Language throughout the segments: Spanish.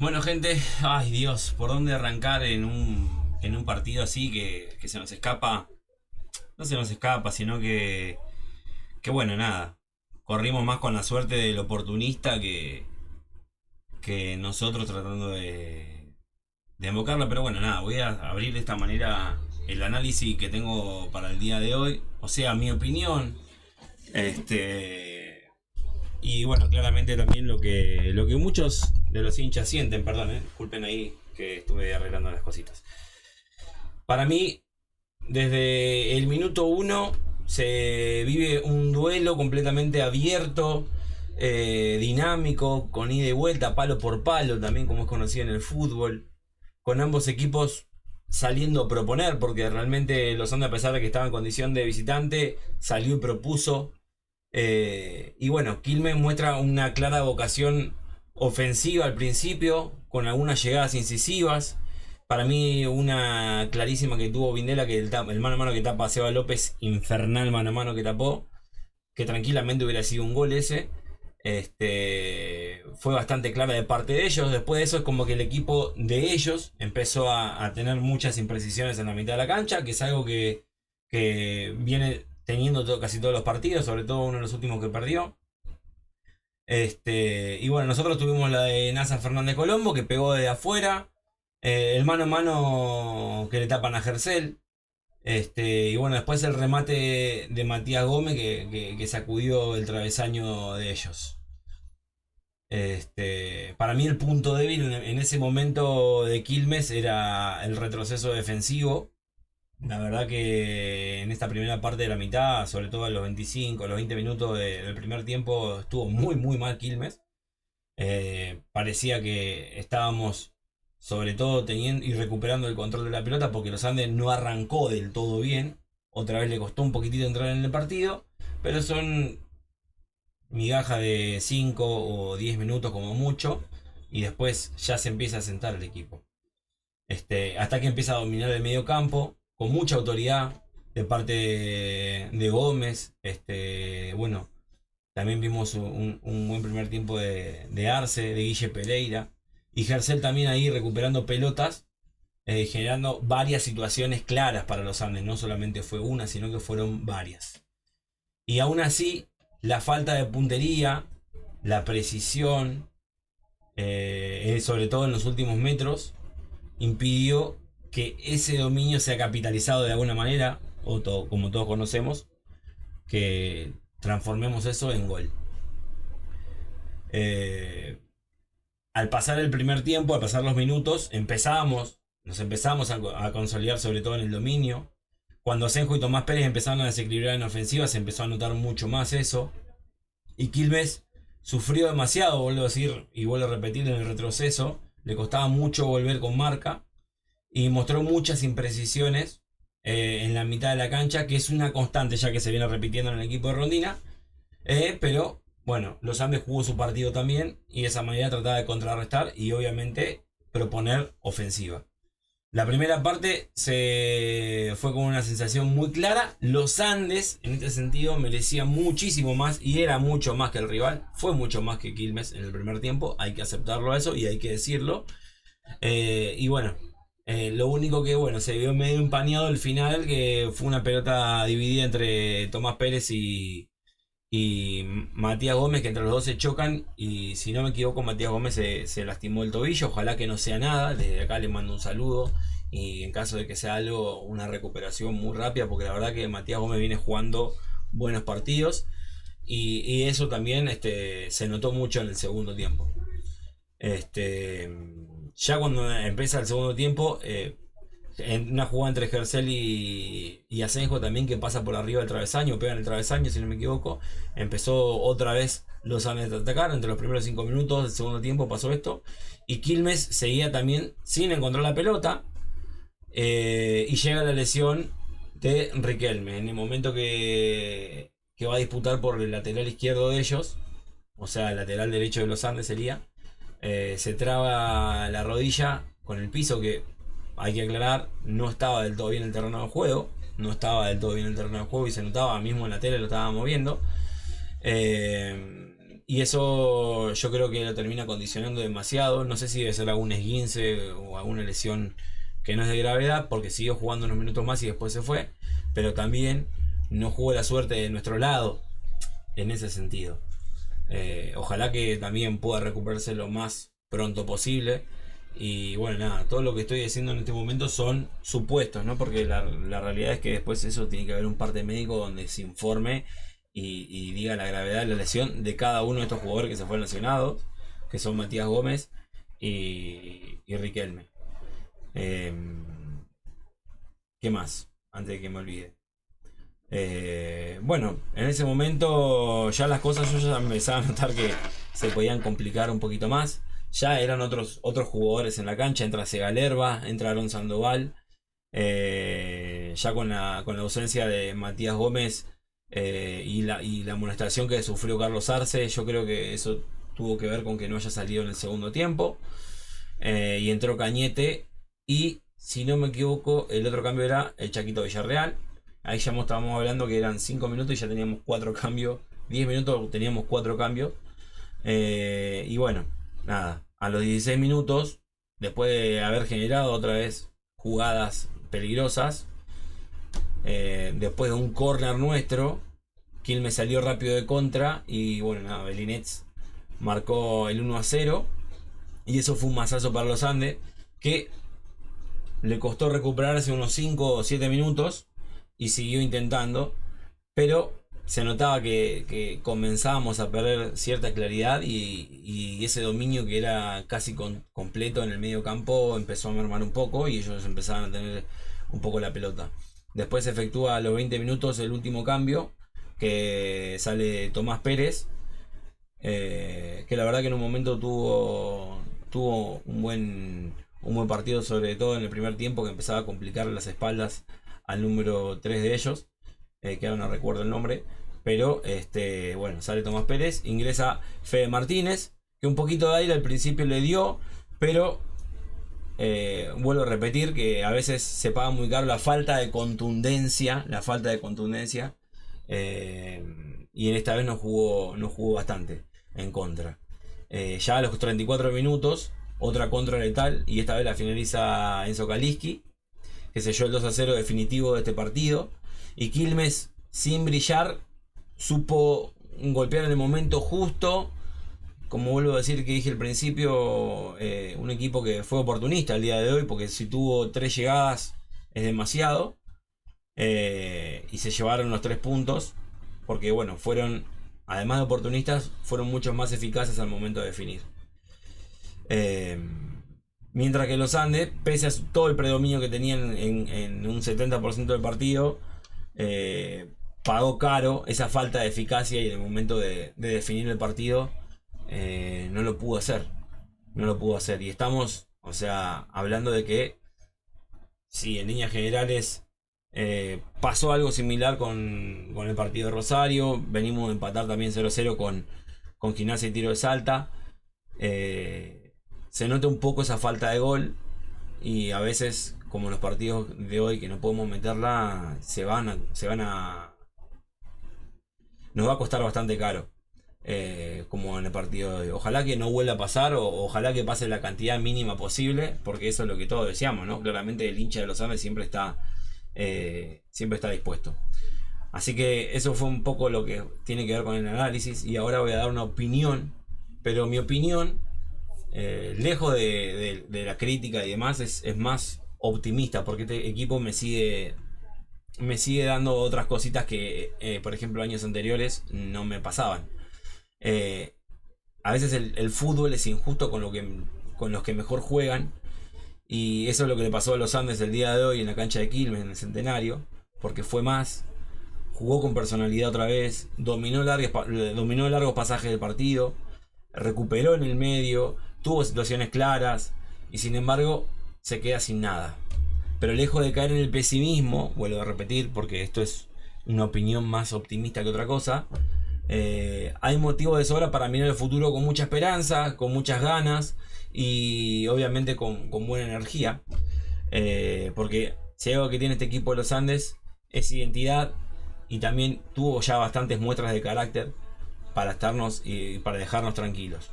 Bueno, gente, ay Dios, ¿por dónde arrancar en un partido así que se nos escapa? No se nos escapa, sino que bueno, nada. Corrimos más con la suerte del oportunista que nosotros tratando de invocarla. Pero bueno, nada, voy a abrir de esta manera el análisis que tengo para el día de hoy. O sea, mi opinión. Este. Y bueno, claramente también lo que muchos de los hinchas sienten, perdón, disculpen ahí que estuve arreglando las cositas. Para mí, desde el minuto uno se vive un duelo completamente abierto, dinámico, con ida y vuelta, palo por palo, también como es conocido en el fútbol, con ambos equipos saliendo a proponer, porque realmente los Andes, a pesar de que estaba en condición de visitante, salió y propuso. Y bueno, Quilmes muestra una clara vocación ofensiva al principio, con algunas llegadas incisivas. Para mí, una clarísima que tuvo Vindela, que el mano a mano que tapa a Seba López, infernal mano a mano que tapó, que tranquilamente hubiera sido un gol ese. Fue bastante clara de parte de ellos. Después de eso, es como que el equipo de ellos empezó a tener muchas imprecisiones en la mitad de la cancha, que es algo que viene teniendo casi todos los partidos, sobre todo uno de los últimos que perdió. Y bueno, nosotros tuvimos la de Nasa Fernández Colombo, que pegó de afuera. El mano a mano que le tapan a Gercel. Y bueno, después el remate de Matías Gómez que sacudió el travesaño de ellos. Para mí el punto débil en ese momento de Quilmes era el retroceso defensivo. La verdad que en esta primera parte de la mitad, sobre todo en los 25, los 20 minutos del primer tiempo, estuvo muy muy mal Quilmes. Parecía que estábamos sobre todo teniendo y recuperando el control de la pelota porque los Andes no arrancó del todo bien. Otra vez le costó un poquitito entrar en el partido, pero son migajas de 5 o 10 minutos como mucho y después ya se empieza a sentar el equipo. Hasta que empieza a dominar el medio campo con mucha autoridad de parte de Gómez. Bueno, también vimos un buen primer tiempo de Arce, de Guille Pereira. Y Gercel también ahí recuperando pelotas, generando varias situaciones claras para los Andes. No solamente fue una, sino que fueron varias. Y aún así, la falta de puntería, la precisión, sobre todo en los últimos metros, impidió que ese dominio sea capitalizado de alguna manera, como todos conocemos, que transformemos eso en gol. Eh, Al pasar el primer tiempo, al pasar los minutos, nos empezamos a consolidar sobre todo en el dominio. Cuando Asenjo y Tomás Pérez empezaron a desequilibrar en ofensiva, se empezó a notar mucho más eso. Y Quilmes sufrió demasiado, vuelvo a decir y vuelvo a repetir, en el retroceso. Le costaba mucho volver con marca. Y mostró muchas imprecisiones en la mitad de la cancha, que es una constante ya que se viene repitiendo en el equipo de Rondina. Pero bueno, los Andes jugó su partido también y de esa manera trataba de contrarrestar y obviamente proponer ofensiva. La primera parte se fue con una sensación muy clara. Los Andes, en este sentido, merecían muchísimo más y era mucho más que el rival. Fue mucho más que Quilmes en el primer tiempo. Hay que aceptarlo eso y hay que decirlo. Y bueno, lo único que bueno, se vio medio empañado el final, que fue una pelota dividida entre Tomás Pérez y Matías Gómez, que entre los dos se chocan y si no me equivoco Matías Gómez se lastimó el tobillo. Ojalá que no sea nada, desde acá le mando un saludo y en caso de que sea algo, una recuperación muy rápida, porque la verdad que Matías Gómez viene jugando buenos partidos y eso también se notó mucho en el segundo tiempo. Ya cuando empieza el segundo tiempo, en una jugada entre Gercel y Asenjo también, que pasa por arriba del travesaño, pega en el travesaño si no me equivoco, empezó otra vez los Andes a atacar. Entre los primeros 5 minutos del segundo tiempo pasó esto y Quilmes seguía también sin encontrar la pelota. Y llega la lesión de Riquelme en el momento que va a disputar por el lateral izquierdo de ellos, o sea el lateral derecho de los Andes sería. Se traba la rodilla con el piso, que hay que aclarar, no estaba del todo bien el terreno de juego. No estaba del todo bien el terreno de juego y se notaba, mismo en la tele lo estaba moviendo. Y eso yo creo que lo termina condicionando demasiado. No sé si debe ser algún esguince o alguna lesión que no es de gravedad, porque siguió jugando unos minutos más y después se fue. Pero también no jugó la suerte de nuestro lado en ese sentido. Ojalá que también pueda recuperarse lo más pronto posible. Y bueno, nada, todo lo que estoy diciendo en este momento son supuestos, ¿no? Porque la realidad es que después eso tiene que haber un parte médico donde se informe y diga la gravedad de la lesión de cada uno de estos jugadores que se fueron lesionados, que son Matías Gómez y Riquelme. Eh, ¿Qué más? Antes de que me olvide. Bueno, en ese momento ya las cosas yo ya empezaba a notar que se podían complicar un poquito más. Ya eran otros jugadores en la cancha. Entra Segalerba, entra Aaron Sandoval. Ya con la ausencia de Matías Gómez y la amonestación que sufrió Carlos Arce, yo creo que eso tuvo que ver con que no haya salido en el segundo tiempo. Y entró Cañete. Y si no me equivoco, el otro cambio era el Chaquito Villarreal. Ahí ya estábamos hablando que eran 5 minutos y ya teníamos 4 cambios. 10 minutos teníamos 4 cambios. Y bueno, nada. A los 16 minutos, después de haber generado otra vez jugadas peligrosas, después de un córner nuestro, Quilmes salió rápido de contra. Y bueno, nada, Belinets marcó el 1-0. Y eso fue un masazo para los Andes, que le costó recuperarse unos 5 o 7 minutos. Y siguió intentando, pero se notaba que comenzábamos a perder cierta claridad y ese dominio que era casi completo en el medio campo empezó a mermar un poco y ellos empezaban a tener un poco la pelota. Después se efectúa a los 20 minutos el último cambio, que sale Tomás Pérez, que la verdad que en un momento tuvo un buen partido, sobre todo en el primer tiempo, que empezaba a complicar las espaldas al número 3 de ellos, que ahora no recuerdo el nombre, pero bueno, sale Tomás Pérez, ingresa Fede Martínez, que un poquito de aire al principio le dio, pero vuelvo a repetir que a veces se paga muy caro la falta de contundencia, y en esta vez no jugó bastante en contra. Ya a los 34 minutos, otra contra letal, y esta vez la finaliza Enzo Kaliski, que selló el 2-0 definitivo de este partido. Y Quilmes, sin brillar, supo golpear en el momento justo. Como vuelvo a decir que dije al principio, un equipo que fue oportunista el día de hoy, porque si tuvo 3 llegadas es demasiado. Y se llevaron los 3 puntos, porque bueno, fueron, además de oportunistas, fueron mucho más eficaces al momento de definir. Mientras que los Andes, pese a todo el predominio que tenían en un 70% del partido, pagó caro esa falta de eficacia y en el momento de definir el partido no lo pudo hacer. Y estamos, o sea, hablando de que sí, en líneas generales pasó algo similar con el partido de Rosario. Venimos de empatar también 0-0 con Gimnasia y Tiro de Salta. Se nota un poco esa falta de gol y a veces, como en los partidos de hoy que no podemos meterla, nos va a costar bastante caro, como en el partido de hoy. Ojalá que no vuelva a pasar, o ojalá que pase la cantidad mínima posible, porque eso es lo que todos deseamos, ¿no? Claramente el hincha de los Andes siempre está dispuesto. Así que eso fue un poco lo que tiene que ver con el análisis, y ahora voy a dar una opinión, pero mi opinión, lejos de la crítica y demás, es más optimista, porque este equipo me sigue dando otras cositas que, por ejemplo, años anteriores no me pasaban. A veces el fútbol es injusto con los que mejor juegan, y eso es lo que le pasó a los Andes el día de hoy en la cancha de Quilmes, en el Centenario, porque fue más, jugó con personalidad otra vez, dominó largos pasajes del partido, recuperó en el medio, tuvo situaciones claras, y sin embargo se queda sin nada. Pero lejos de caer en el pesimismo, vuelvo a repetir porque esto es una opinión más optimista que otra cosa, hay motivo de sobra para mirar el futuro con mucha esperanza, con muchas ganas y obviamente con buena energía, porque si hay algo que tiene este equipo de los Andes es identidad, y también tuvo ya bastantes muestras de carácter, para estarnos y para dejarnos tranquilos.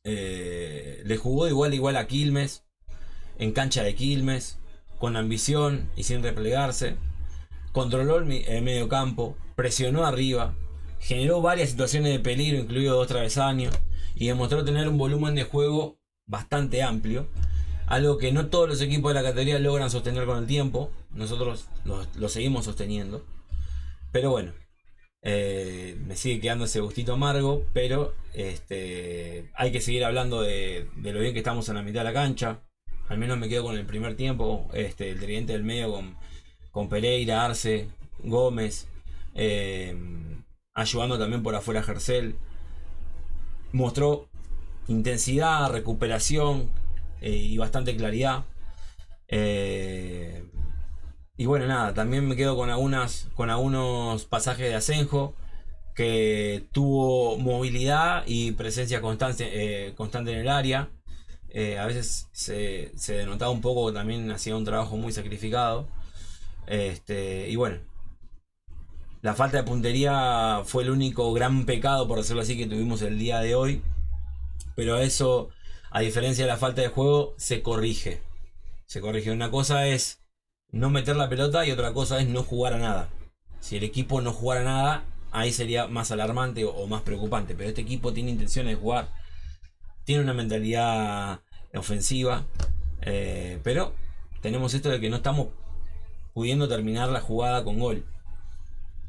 Le jugó de igual a igual a Quilmes, en cancha de Quilmes, con ambición y sin replegarse. Controló el medio campo, presionó arriba, generó varias situaciones de peligro, incluido 2 travesaños, y demostró tener un volumen de juego bastante amplio, algo que no todos los equipos de la categoría logran sostener con el tiempo. Nosotros lo seguimos sosteniendo, pero bueno, me sigue quedando ese gustito amargo, pero hay que seguir hablando de lo bien que estamos en la mitad de la cancha. Al menos me quedo con el primer tiempo, el tridente del medio con Pereira, Arce, Gómez, ayudando también por afuera Gercel. Mostró intensidad, recuperación y bastante claridad. Y bueno, nada, también me quedo con algunos pasajes de Asenjo, que tuvo movilidad y presencia constante en el área. A veces se denotaba un poco, también hacía un trabajo muy sacrificado. Y bueno, la falta de puntería fue el único gran pecado, por decirlo así, que tuvimos el día de hoy. Pero eso, a diferencia de la falta de juego, se corrige. Una cosa es no meter la pelota y otra cosa es no jugar a nada. Si el equipo no jugara a nada, ahí sería más alarmante o más preocupante. Pero este equipo tiene intenciones de jugar. Tiene una mentalidad ofensiva. Pero tenemos esto de que no estamos pudiendo terminar la jugada con gol.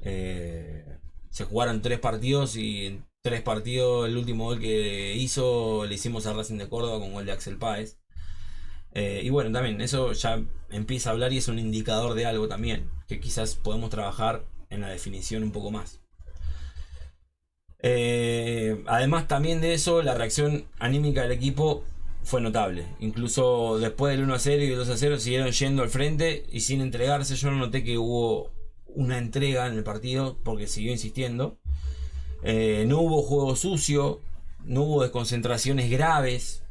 Se jugaron 3 partidos y en 3 partidos el último gol que hizo le hicimos a Racing de Córdoba con gol de Axel Páez. Y bueno, también eso ya empieza a hablar y es un indicador de algo también, que quizás podemos trabajar en la definición un poco más. Además también de eso, la reacción anímica del equipo fue notable. Incluso después del 1-0 y el 2-0 siguieron yendo al frente y sin entregarse. Yo no noté que hubo una entrega en el partido porque siguió insistiendo. No hubo juego sucio, no hubo desconcentraciones graves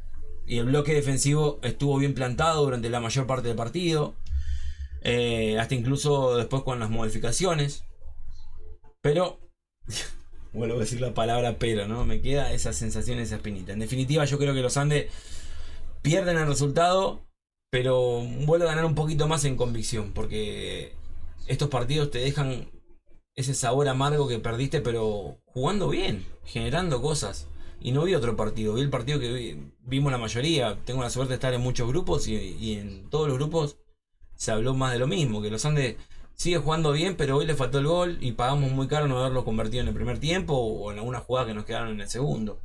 y el bloque defensivo estuvo bien plantado durante la mayor parte del partido, hasta incluso después con las modificaciones. Pero vuelvo a decir la palabra pero, ¿no? Me queda esa sensación, esa espinita. En definitiva, yo creo que los Andes pierden el resultado, pero vuelven a ganar un poquito más en convicción, porque estos partidos te dejan ese sabor amargo que perdiste, pero jugando bien, generando cosas. Y no vi otro partido, vi el partido que vimos la mayoría. Tengo la suerte de estar en muchos grupos y en todos los grupos se habló más de lo mismo, que los Andes sigue jugando bien, pero hoy le faltó el gol y pagamos muy caro no haberlo convertido en el primer tiempo o en algunas jugadas que nos quedaron en el segundo.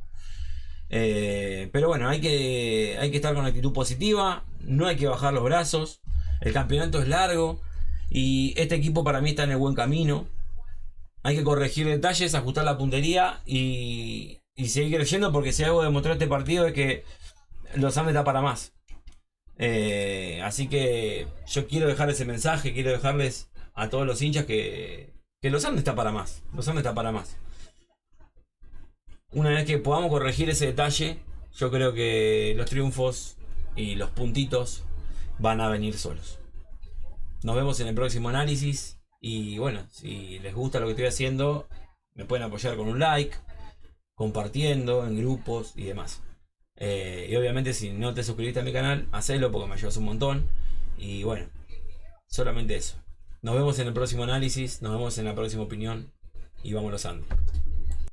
Pero bueno, hay que estar con actitud positiva, no hay que bajar los brazos. El campeonato es largo y este equipo para mí está en el buen camino. Hay que corregir detalles, ajustar la puntería y seguir creciendo, porque si algo demostró este partido es que los Andes está para más. Así que yo quiero dejar ese mensaje, quiero dejarles a todos los hinchas que los Andes está para más. Los Andes está para más. Una vez que podamos corregir ese detalle, yo creo que los triunfos y los puntitos van a venir solos. Nos vemos en el próximo análisis. Y bueno, si les gusta lo que estoy haciendo, me pueden apoyar con un like, compartiendo en grupos y demás. Y obviamente si no te suscribiste a mi canal, hacelo porque me ayudas un montón. Y bueno, solamente eso. Nos vemos en el próximo análisis, nos vemos en la próxima opinión y vamos los Andes.